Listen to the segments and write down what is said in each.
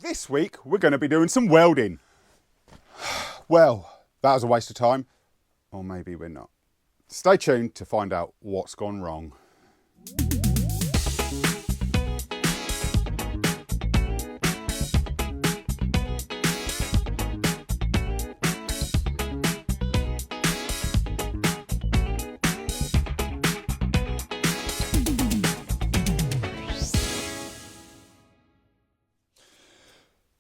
This week we're going to be doing some welding. Well, that was a waste of time, or maybe we're not. Stay tuned to find out what's gone wrong.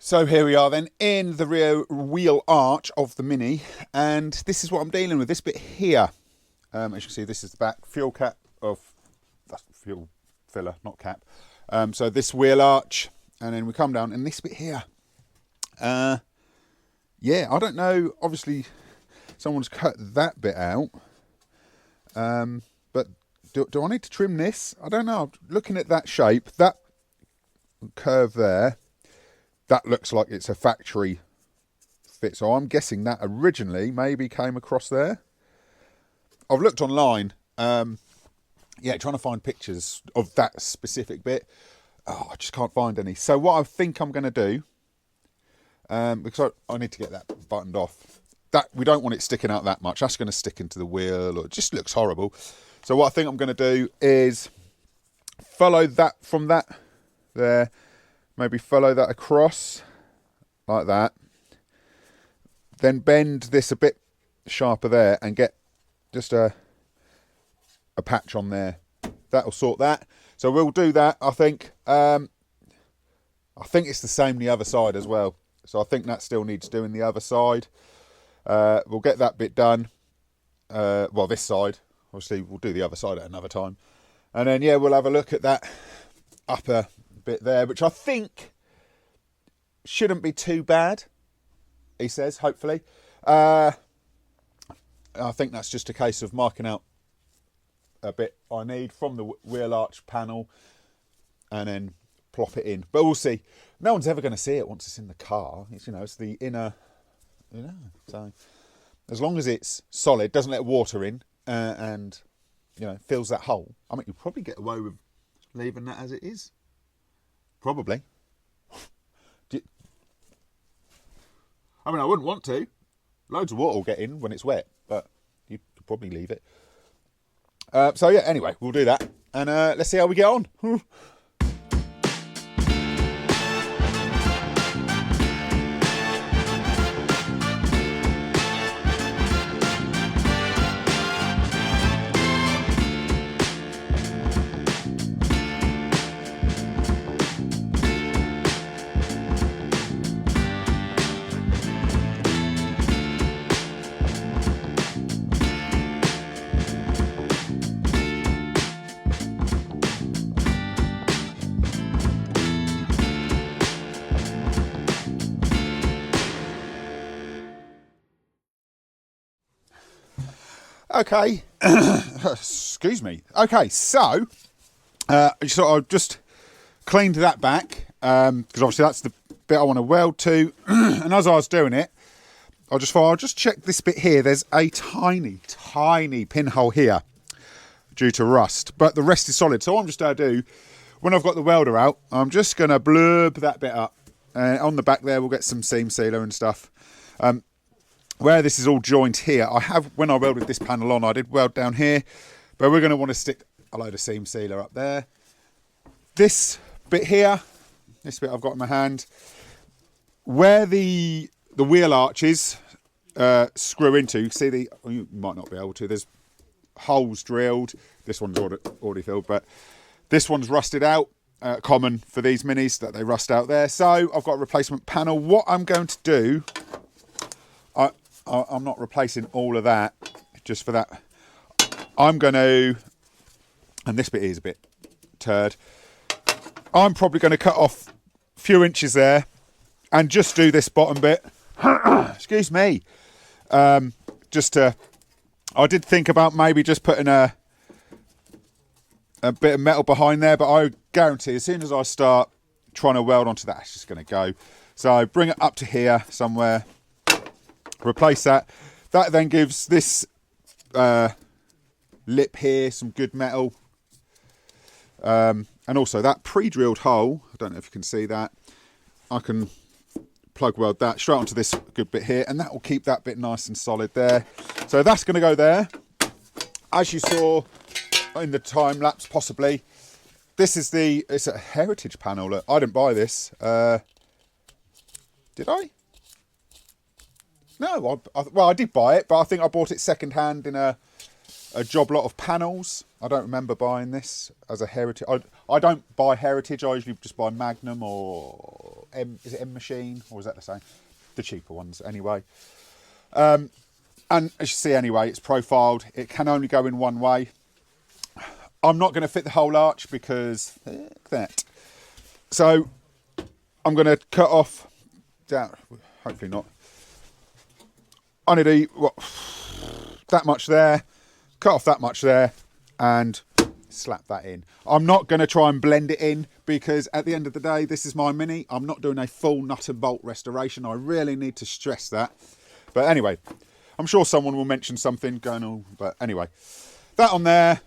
So here we are then in the rear wheel arch of the Mini, and this is what I'm dealing with, this bit here. As you can see, this is the back fuel cap of, that's fuel filler, not cap. So this wheel arch, and then we come down, and this bit here. Yeah, I don't know, obviously someone's cut that bit out, but do I need to trim this? I don't know. Looking at that shape, that curve there, that looks like it's a factory fit. So I'm guessing that originally maybe came across there. I've looked online, yeah, trying to find pictures of that specific bit. Oh, I just can't find any. So what I think I'm going to do, because I need to get that buttoned off. That we don't want it sticking out that much. That's going to stick into the wheel, or it just looks horrible. So what I think I'm going to do is follow that from that there. Maybe follow that across like that. Then bend this a bit sharper there and get just a patch on there. That'll sort that. So we'll do that, I think. I think it's the same the other side as well. So I think that still needs doing the other side. We'll get that bit done. Well, this side. Obviously, we'll do the other side at another time. And then, yeah, we'll have a look at that upper bit there, which I think shouldn't be too bad, he says, hopefully. I think that's just a case of marking out a bit I need from the wheel arch panel and then plop it in. But we'll see. No one's ever going to see it once it's in the car. It's, you know, it's the inner, you know. So as long as it's solid, doesn't let water in, and, you know, fills that hole. I mean, you'll probably get away with leaving that as it is. Probably. I mean, I wouldn't want to. Loads of water will get in when it's wet, but you could probably leave it. So yeah, anyway, we'll do that. And let's see how we get on. Okay, excuse me. Okay, so I've just cleaned that back, because obviously that's the bit I want to weld to. And as I was doing it, I just thought I'll just check this bit here. There's a tiny pinhole here due to rust, but the rest is solid. So what I'm just going to do, when I've got the welder out, I'm just going to blurb that bit up. On the back there, we'll get some seam sealer and stuff. Where this is all joined here, when I welded this panel on, I did weld down here, but we're going to want to stick a load of seam sealer up there. This bit here, this bit I've got in my hand, where the wheel arches screw into, you see you might not be able to, there's holes drilled. This one's already filled, but this one's rusted out. Common for these Minis that they rust out there. So I've got a replacement panel. What I'm going to do, I'm not replacing all of that just for that. I'm going to, and this bit is a bit turd, I'm probably going to cut off a few inches there and just do this bottom bit. Excuse me. I did think about maybe just putting a bit of metal behind there, but I guarantee as soon as I start trying to weld onto that, it's just going to go. So bring it up to here somewhere. Replace that. That then gives this lip here some good metal. And also that pre-drilled hole, I don't know if you can see that, I can plug weld that straight onto this good bit here, and that will keep that bit nice and solid there. So that's going to go there. As you saw in the time lapse, possibly, this is it's a heritage panel. Look, I didn't buy this. Did I? No, well, I did buy it, but I think I bought it second hand in a job lot of panels. I don't remember buying this as a heritage. I don't buy heritage. I usually just buy Magnum or is it M Machine, or is that the same? The cheaper ones anyway. And as you see anyway, it's profiled. It can only go in one way. I'm not going to fit the whole arch because that. So I'm going to cut off down. Hopefully not. I need to that much there, cut off that much there, and slap that in. I'm not going to try and blend it in because at the end of the day, this is my Mini. I'm not doing a full nut and bolt restoration. I really need to stress that. But anyway, I'm sure someone will mention something going on. But anyway, that on there,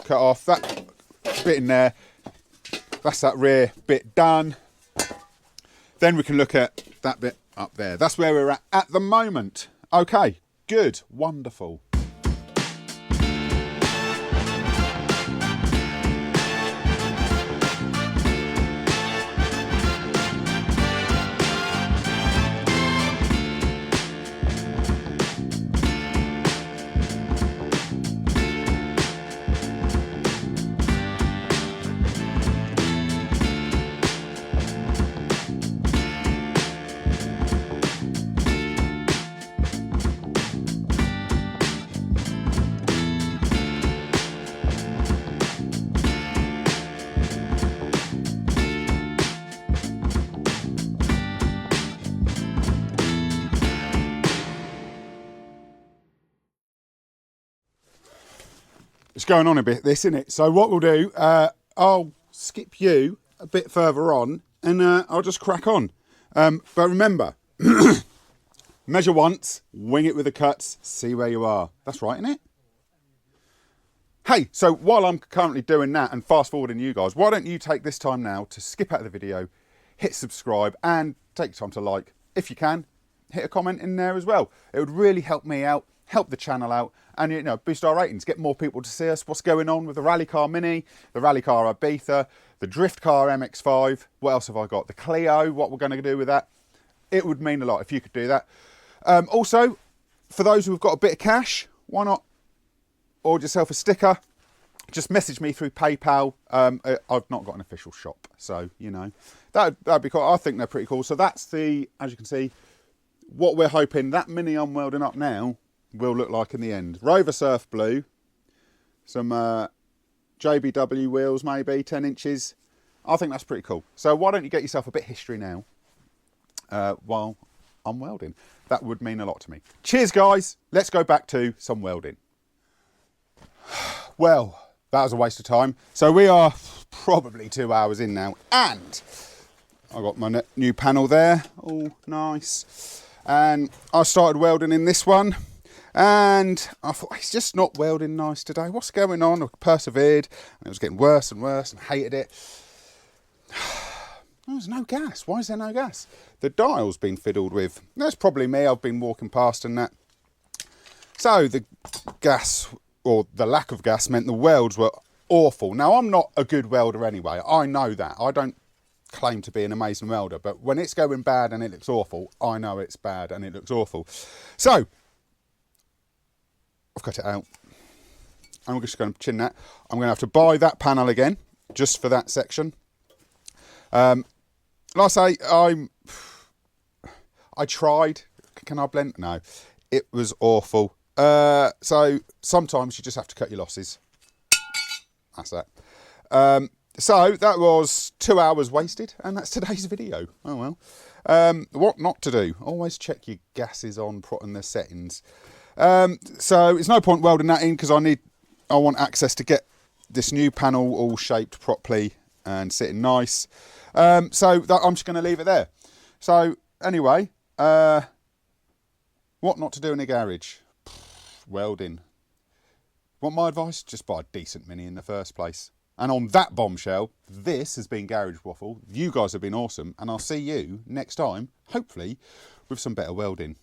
cut off that bit in there. That's that rear bit done. Then we can look at that bit up there. That's where we're at the moment. Okay, good, wonderful. It's going on a bit, this, isn't it? So what we'll do, I'll skip you a bit further on and I'll just crack on. But remember, measure once, wing it with the cuts, see where you are. That's right, isn't it? Hey, so while I'm currently doing that and fast forwarding you guys, why don't you take this time now to skip out of the video, hit subscribe and take time to like. If you can, hit a comment in there as well. It would really help me out, help the channel out, and you know, boost our ratings, get more people to see us, what's going on with the Rally Car Mini, the Rally Car Ibiza, the Drift Car MX-5, what else have I got? The Clio, what we're going to do with that. It would mean a lot if you could do that. Also, for those who've got a bit of cash, why not order yourself a sticker? Just message me through PayPal. I've not got an official shop, so, you know, that'd be cool. I think they're pretty cool. So that's the, as you can see, what we're hoping that Mini I'm welding up now will look like in the end. Rover Surf Blue, some JBW wheels maybe, 10 inches. I think that's pretty cool. So why don't you get yourself a bit of history now while I'm welding. That would mean a lot to me. Cheers guys, let's go back to some welding. Well, that was a waste of time. So we are probably 2 hours in now, and I got my new panel there, all nice. And I started welding in this one. And I thought, it's just not welding nice today. What's going on? I persevered, and it was getting worse and worse, and hated it. There's no gas. Why is there no gas? The dial's been fiddled with. That's probably me. I've been walking past and that. So the gas, or the lack of gas, meant the welds were awful. Now, I'm not a good welder anyway. I know that. I don't claim to be an amazing welder, but when it's going bad and it looks awful, I know it's bad and it looks awful. So I've cut it out. I'm just going to chin that. I'm going to have to buy that panel again, just for that section. Like I say, I tried. Can I blend? No. It was awful. So sometimes you just have to cut your losses. That's that. So that was 2 hours wasted, and that's today's video. Oh well. What not to do? Always check your gases on, put in the settings. So it's no point welding that in because I want access to get this new panel all shaped properly and sitting nice. So that, I'm just going to leave it there. So anyway, what not to do in a garage? Welding. Want my advice? Just buy a decent Mini in the first place. And on that bombshell, this has been Garage Waffle. You guys have been awesome, and I'll see you next time, hopefully with some better welding.